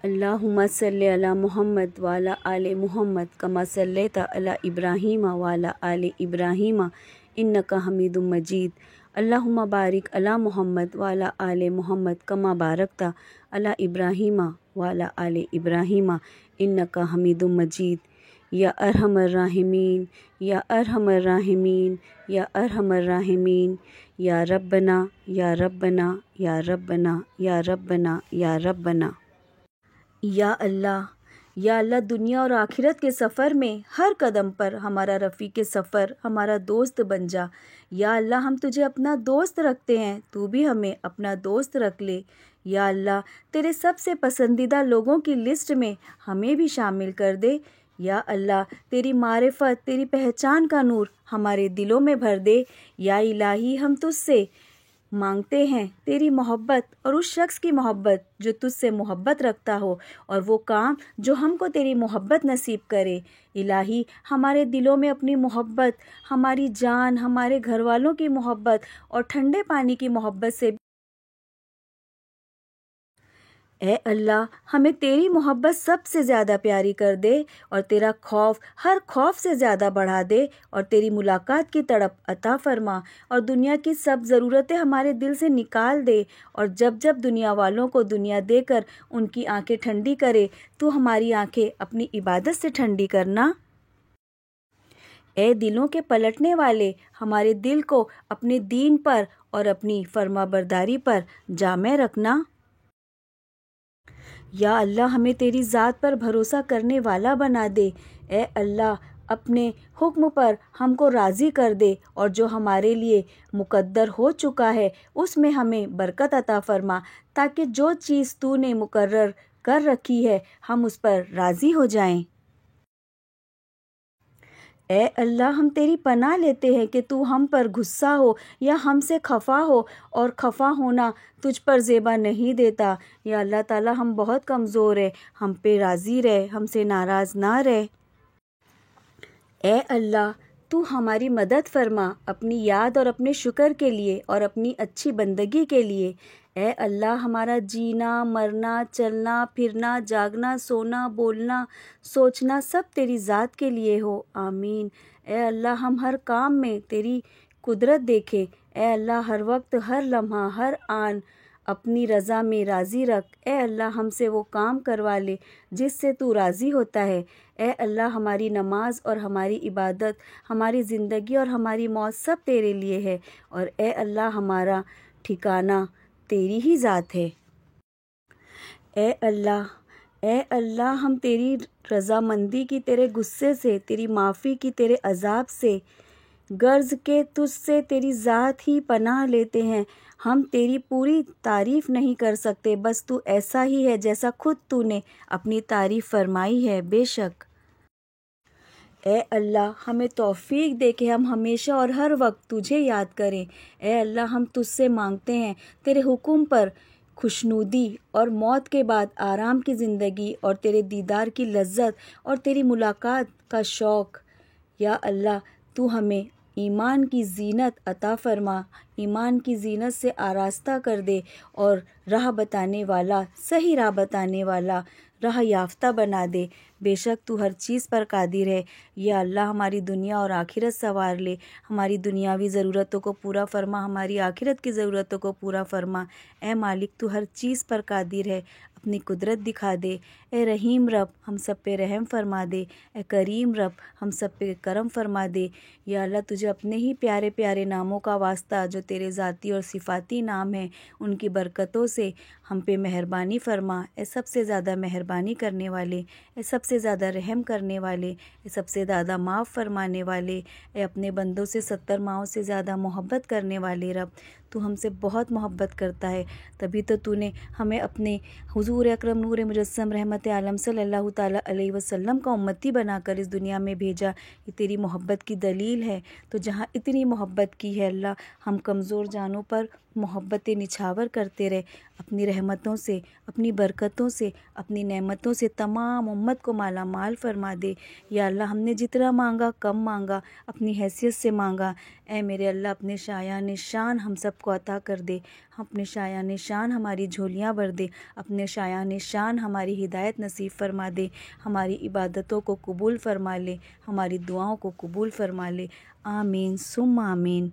اللہم صلی علی محمد وعلی آل محمد کما صلیت علی ابراہیم وعلی آل ابراہیم انک حمید مجید۔ اللہم بارک علی محمد وعلی آل محمد کما بارکت علی ابراہیم وعلی آل ابراہیم انک حمید مجید۔ یا ارحم الراحمین، یا ارحم الراحمین، یا ارحم الراحمین، یا ربنا یا ربنا یا ربنا یا ربنا یا ربنا۔ یا اللہ دنیا اور آخرت کے سفر میں ہر قدم پر ہمارا رفیق سفر، ہمارا دوست بن جا۔ یا اللہ ہم تجھے اپنا دوست رکھتے ہیں، تو بھی ہمیں اپنا دوست رکھ لے۔ یا اللہ تیرے سب سے پسندیدہ لوگوں کی لسٹ میں ہمیں بھی شامل کر دے۔ یا اللہ تیری معرفت، تیری پہچان کا نور ہمارے دلوں میں بھر دے۔ یا الہی ہم تجھ سے مانگتے ہیں تیری محبت اور اس شخص کی محبت جو تجھ سے محبت رکھتا ہو، اور وہ کام جو ہم کو تیری محبت نصیب کرے۔ الہی ہمارے دلوں میں اپنی محبت، ہماری جان، ہمارے گھر والوں کی محبت اور ٹھنڈے پانی کی محبت سے اے اللہ ہمیں تیری محبت سب سے زیادہ پیاری کر دے، اور تیرا خوف ہر خوف سے زیادہ بڑھا دے، اور تیری ملاقات کی تڑپ عطا فرما، اور دنیا کی سب ضرورتیں ہمارے دل سے نکال دے، اور جب جب دنیا والوں کو دنیا دے کر ان کی آنکھیں ٹھنڈی کرے، تو ہماری آنکھیں اپنی عبادت سے ٹھنڈی کرنا۔ اے دلوں کے پلٹنے والے، ہمارے دل کو اپنے دین پر اور اپنی فرما برداری پر جامع رکھنا۔ یا اللہ ہمیں تیری ذات پر بھروسہ کرنے والا بنا دے۔ اے اللہ اپنے حکم پر ہم کو راضی کر دے، اور جو ہمارے لیے مقدر ہو چکا ہے اس میں ہمیں برکت عطا فرما، تاکہ جو چیز تو نے مقرر کر رکھی ہے ہم اس پر راضی ہو جائیں۔ اے اللہ ہم تیری پناہ لیتے ہیں کہ تو ہم پر غصہ ہو یا ہم سے خفا ہو، اور خفا ہونا تجھ پر زیبا نہیں دیتا۔ یا اللہ تعالی ہم بہت کمزور ہیں، ہم پہ راضی رہ، ہم سے ناراض نہ رہ۔ اے اللہ تو ہماری مدد فرما اپنی یاد اور اپنے شکر کے لیے اور اپنی اچھی بندگی کے لیے۔ اے اللہ ہمارا جینا، مرنا، چلنا پھرنا، جاگنا، سونا، بولنا، سوچنا سب تیری ذات کے لیے ہو، آمین۔ اے اللہ ہم ہر کام میں تیری قدرت دیکھیں۔ اے اللہ ہر وقت، ہر لمحہ، ہر آن اپنی رضا میں راضی رکھ۔ اے اللہ ہم سے وہ کام کروا لے جس سے تو راضی ہوتا ہے۔ اے اللہ ہماری نماز اور ہماری عبادت، ہماری زندگی اور ہماری موت سب تیرے لیے ہے، اور اے اللہ ہمارا ٹھکانہ تیری ہی ذات ہے۔ اے اللہ ہم تیری رضامندی کی تیرے غصے سے، تیری معافی کی تیرے عذاب سے غرض کے تجھ سے تیری ذات ہی پناہ لیتے ہیں۔ ہم تیری پوری تعریف نہیں کر سکتے، بس تو ایسا ہی ہے جیسا خود تو نے اپنی تعریف فرمائی ہے، بے شک۔ اے اللہ ہمیں توفیق دے کہ ہم ہمیشہ اور ہر وقت تجھے یاد کریں۔ اے اللہ ہم تجھ سے مانگتے ہیں تیرے حکم پر خوشنودی اور موت کے بعد آرام کی زندگی، اور تیرے دیدار کی لذت اور تیری ملاقات کا شوق۔ یا اللہ تو ہمیں ایمان کی زینت عطا فرما، ایمان کی زینت سے آراستہ کر دے، اور راہ بتانے والا، صحیح راہ بتانے والا، راہ یافتہ بنا دے۔ بے شک تو ہر چیز پر قادر ہے۔ یا اللہ ہماری دنیا اور آخرت سنوار لے، ہماری دنیاوی ضرورتوں کو پورا فرما، ہماری آخرت کی ضرورتوں کو پورا فرما۔ اے مالک تو ہر چیز پر قادر ہے، اپنی قدرت دکھا دے۔ اے رحیم رب ہم سب پہ رحم فرما دے، اے کریم رب ہم سب پہ کرم فرما دے۔ یا اللہ تجھے اپنے ہی پیارے پیارے ناموں کا واسطہ جو تیرے ذاتی اور صفاتی نام ہیں، ان کی برکتوں سے ہم پہ مہربانی فرما۔ اے سب سے زیادہ مہربانی کرنے والے، اے سب سے زیادہ رحم کرنے والے، اے سب سے زیادہ معاف فرمانے والے، اے اپنے بندوں سے 70 ماؤں سے زیادہ محبت کرنے والے رب، تو ہم سے بہت محبت کرتا ہے، تبھی تو نے ہمیں اپنے حضور اکرم نور مجسم رحمت عالم صلی اللہ تعالیٰ علیہ وسلم کا امتی بنا کر اس دنیا میں بھیجا۔ یہ تیری محبت کی دلیل ہے۔ تو جہاں اتنی محبت کی ہے اللہ، ہم کمزور جانوں پر محبتیں نچھاور کرتے رہے، اپنی رحمتوں سے، اپنی برکتوں سے، اپنی نعمتوں سے تمام امت کو مالا مال فرما دے۔ یا اللہ ہم نے جتنا مانگا کم مانگا، اپنی حیثیت سے مانگا، اے میرے اللہ اپنے شایان شان ہم سب کو عطا کر دے، اپنے شایان شان ہماری جھولیاں بھر دے، اپنے شایان شان ہماری ہدایت نصیب فرما دے، ہماری عبادتوں کو قبول فرما لے، ہماری دعاؤں کو قبول فرما لے، آمین ثم آمین۔